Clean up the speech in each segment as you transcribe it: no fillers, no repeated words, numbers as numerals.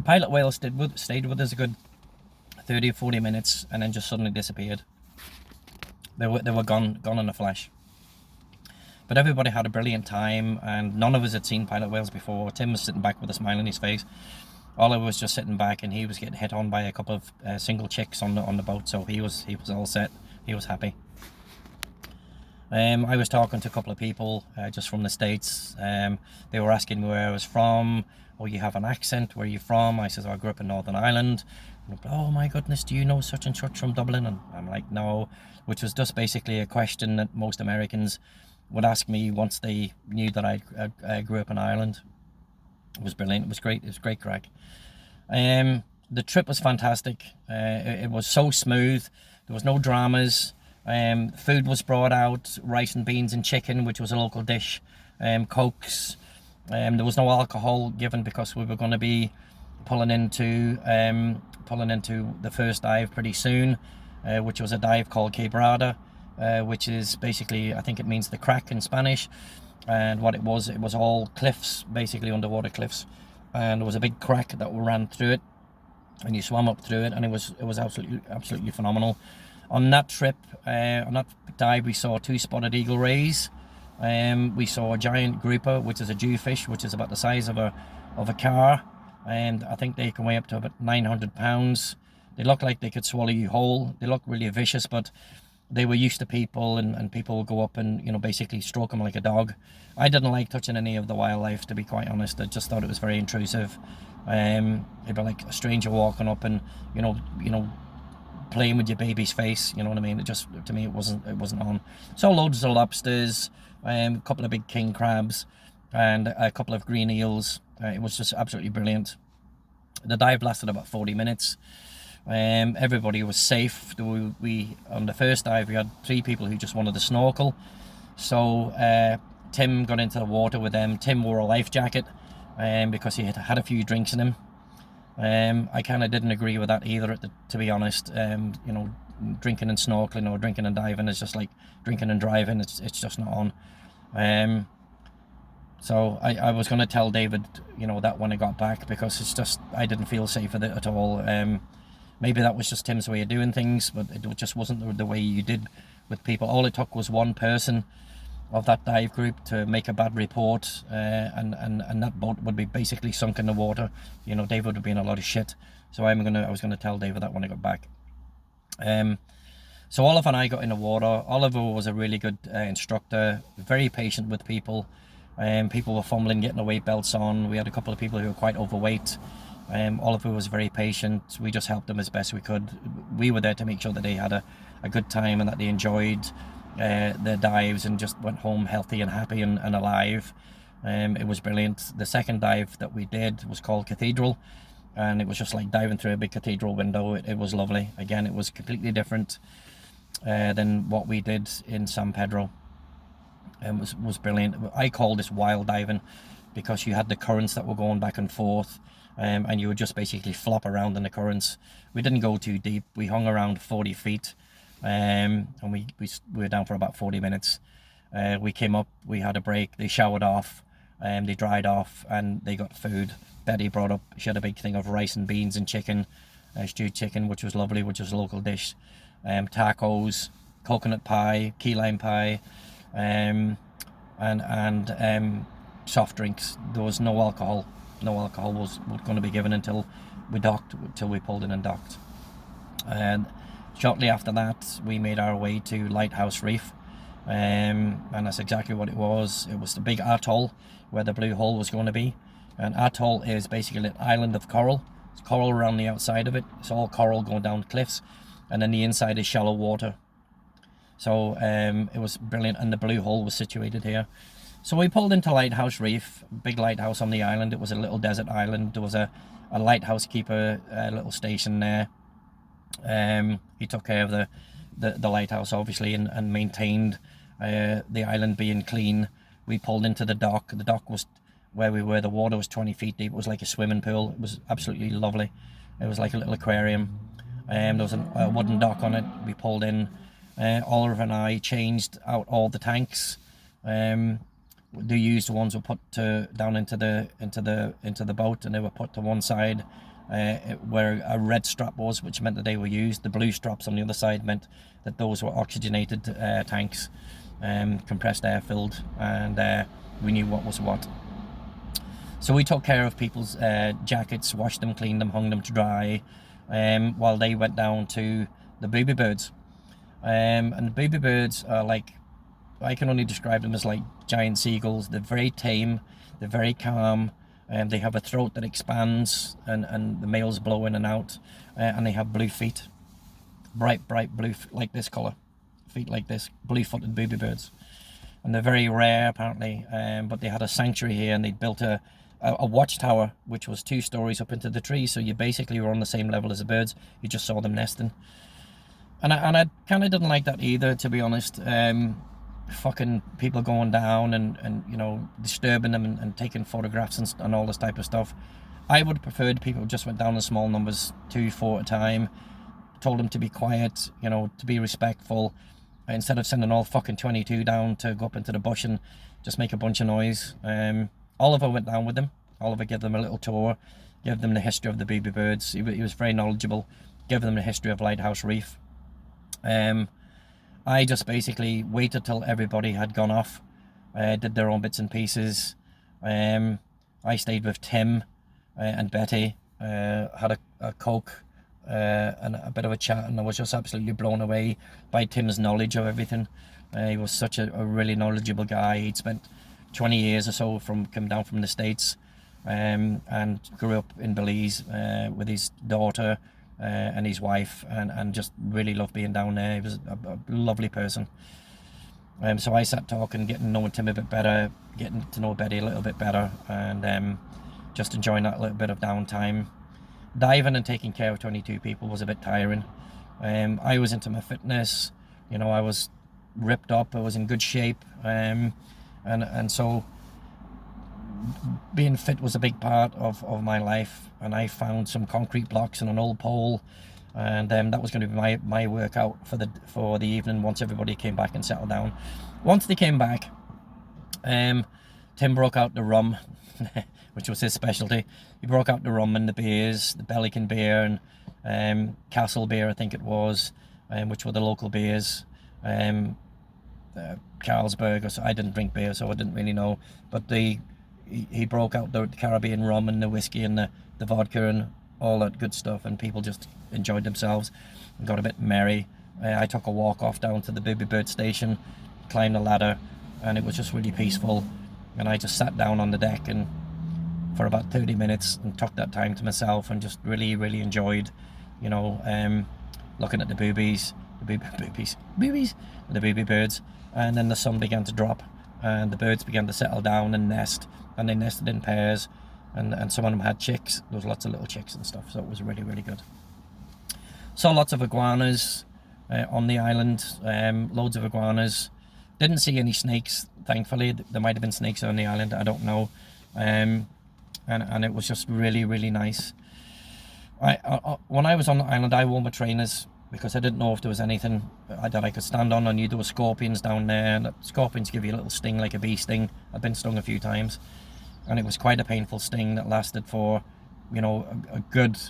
pilot whale stayed with us a good 30 or 40 minutes and then just suddenly disappeared. They were gone in a flash. But everybody had a brilliant time, and none of us had seen pilot whales before. Tim was sitting back with a smile on his face. Oliver was just sitting back, and he was getting hit on by a couple of single chicks on the boat, so he was all set. He was happy. I was talking to a couple of people just from the States. They were asking me where I was from. Oh, you have an accent. Where are you from? I said, I grew up in Northern Ireland. And, oh my goodness, do you know such and such from Dublin? And I'm like, no, which was just basically a question that most Americans would ask me once they knew that I grew up in Ireland. It was brilliant. It was great. It was great crack. The trip was fantastic. It was so smooth. There was no dramas. Food was brought out, rice and beans and chicken, which was a local dish, cokes. There was no alcohol given because we were going to be pulling into the first dive pretty soon, which was a dive called Caye, which is basically, I think it means the crack in Spanish. And what it was all cliffs, basically underwater cliffs, and there was a big crack that ran through it, and you swam up through it, and it was absolutely phenomenal. On that trip, on that dive, we saw 2 spotted eagle rays. We saw a giant grouper, which is a jewfish, which is about the size of a car, and I think they can weigh up to about 900 pounds. They look like they could swallow you whole. They look really vicious, but they were used to people, and people would go up and, you know, basically stroke them like a dog. I didn't like touching any of the wildlife, to be quite honest. I just thought it was very intrusive. It'd be like a stranger walking up and, you know, playing with your baby's face, you know what I mean? It just, to me, it wasn't on. So loads of lobsters, a couple of big king crabs, and a couple of green eels. It was just absolutely brilliant. The dive lasted about 40 minutes. Everybody was safe. We on the first dive, we had 3 people who just wanted to snorkel. So Tim got into the water with them. Tim wore a life jacket because he had a few drinks in him. I kind of didn't agree with that either, to be honest. You know, drinking and snorkeling or drinking and diving is just like drinking and driving. It's just not on. So I was going to tell David, you know, that when I got back, because it's just, I didn't feel safe with it at all. Maybe that was just Tim's way of doing things, but it just wasn't the way you did with people. All it took was one person of that dive group to make a bad report, and that boat would be basically sunk in the water. You know, David would be in a lot of shit. So I was gonna tell David that when I got back. So Oliver and I got in the water. Oliver was a really good instructor, very patient with people. People were fumbling, getting their weight belts on. We had a couple of people who were quite overweight. Oliver was very patient. We just helped them as best we could. We were there to make sure that they had a good time and that they enjoyed their dives and just went home healthy and happy and alive. It was brilliant. The second dive that we did was called Cathedral, and it was just like diving through a big cathedral window. It was lovely. Again, it was completely different than what we did in San Pedro. It was brilliant. I call this wild diving because you had the currents that were going back and forth, and you would just basically flop around in the currents. We didn't go too deep. We hung around 40 feet, and we were down for about 40 minutes. We came up, we had a break, they showered off, they dried off, and they got food. Betty brought up, she had a big thing of rice and beans and chicken, stewed chicken, which was lovely, which was a local dish. Tacos, coconut pie, key lime pie, and soft drinks. There was no alcohol. No alcohol was going to be given until we pulled in and docked. And shortly after that, we made our way to Lighthouse Reef, and that's exactly what it was. It was the big atoll where the blue hole was going to be. An atoll is basically an island of coral. It's coral around the outside of it. It's all coral going down cliffs, and then the inside is shallow water. So it was brilliant, and the blue hole was situated here. So we pulled into Lighthouse Reef, big lighthouse on the island. It was a little desert island. There was a lighthouse keeper, a little station there. He took care of the lighthouse, obviously, and maintained the island being clean. We pulled into the dock. The dock was where we were. The water was 20 feet deep. It was like a swimming pool. It was absolutely lovely. It was like a little aquarium. There was a wooden dock on it. We pulled in. Oliver and I changed out all the tanks. The used ones were put down into the boat, and they were put to one side. where a red strap was, which meant that they were used. The blue straps on the other side meant that those were oxygenated tanks, compressed air filled, and we knew what was what. So we took care of people's jackets, washed them, cleaned them, hung them to dry, while they went down to the booby birds. And the booby birds are like, I can only describe them as like giant seagulls. They're very tame, they're very calm, and they have a throat that expands, and the males blow in and out, and they have blue feet, bright blue, like this colour, feet like this, blue-footed booby birds. And they're very rare apparently, but they had a sanctuary here, and they'd built a watchtower which was 2 stories up into the tree, so you basically were on the same level as the birds. You just saw them nesting, and I kind of didn't like that either, to be honest. Fucking people going down and you know, disturbing them and taking photographs and all this type of stuff. I would have preferred people just went down in small numbers, 2, 4 at a time, told them to be quiet, you know, to be respectful, instead of sending all fucking 22 down to go up into the bush and just make a bunch of noise. Oliver went down with them. Oliver gave them a little tour, gave them the history of the booby birds. He was very knowledgeable, gave them the history of Lighthouse Reef. I just basically waited till everybody had gone off, did their own bits and pieces. I stayed with Tim and Betty, had a Coke and a bit of a chat, and I was just absolutely blown away by Tim's knowledge of everything. He was such a really knowledgeable guy. He'd spent 20 years or so come down from the States, and grew up in Belize with his daughter and his wife, and just really loved being down there. He was a lovely person. So I sat talking, getting to know Tim a bit better, getting to know Betty a little bit better, and just enjoying that little bit of downtime. Diving and taking care of 22 people was a bit tiring. I was into my fitness, you know, I was ripped up, I was in good shape, and so being fit was a big part of my life. And I found some concrete blocks and an old pole, and that was going to be my workout for the evening once everybody came back and settled down. Once they came back, Tim broke out the rum, which was his specialty. He broke out the rum and the beers, the Pelican beer and Castle beer, I think it was, which were the local beers. Carlsberg, so I didn't drink beer, so I didn't really know, but he broke out the Caribbean rum and the whiskey and the vodka and all that good stuff, and people just enjoyed themselves and got a bit merry. I took a walk off down to the Booby Bird station, climbed a ladder, and it was just really peaceful. And I just sat down on the deck and for about 30 minutes and took that time to myself, and just really enjoyed, you know, looking at the boobies, the booby birds. And then the sun began to drop, and the birds began to settle down and nest, and they nested in pairs, and some of them had chicks. There was lots of little chicks and stuff, so it was really good. Saw lots of iguanas on the island, loads of iguanas. Didn't see any snakes, thankfully. There might have been snakes on the island, I don't know. And it was just really nice. When I was on the island, I wore my trainers because I didn't know if there was anything that I could stand on. I knew there were scorpions down there, and scorpions give you a little sting like a bee sting. I've been stung a few times, and it was quite a painful sting that lasted for, you know, a good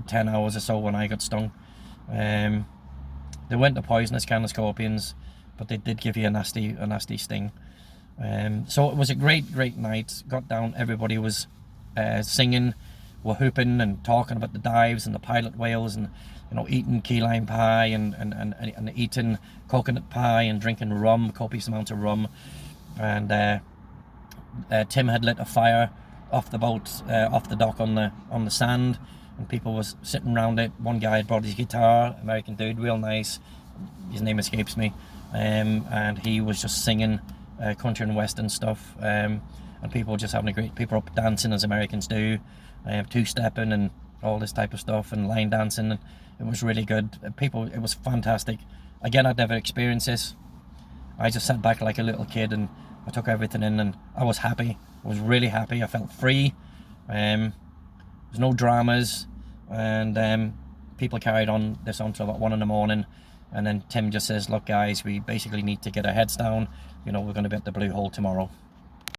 10 hours or so when I got stung. They weren't the poisonous kind of scorpions, but they did give you a nasty sting. So it was a great night. Got down, everybody was singing, were hooping and talking about the dives and the pilot whales, and, you know, eating key lime pie and eating coconut pie and drinking rum, copious amounts of rum. And Tim had lit a fire off the boat, off the dock on the sand, and people was sitting around it. One guy had brought his guitar, American dude, real nice. His name escapes me, and he was just singing country and western stuff, and people were just having a great. People up dancing as Americans do, two-stepping and all this type of stuff, and line dancing. And it was really good. It was fantastic. Again, I'd never experienced this. I just sat back like a little kid, and I took everything in, and I was happy. I was really happy. I felt free. There's no dramas, and people carried on till about 1 a.m, and then Tim just says, "Look, guys, we basically need to get our heads down. You know, we're going to be at the Blue Hole tomorrow."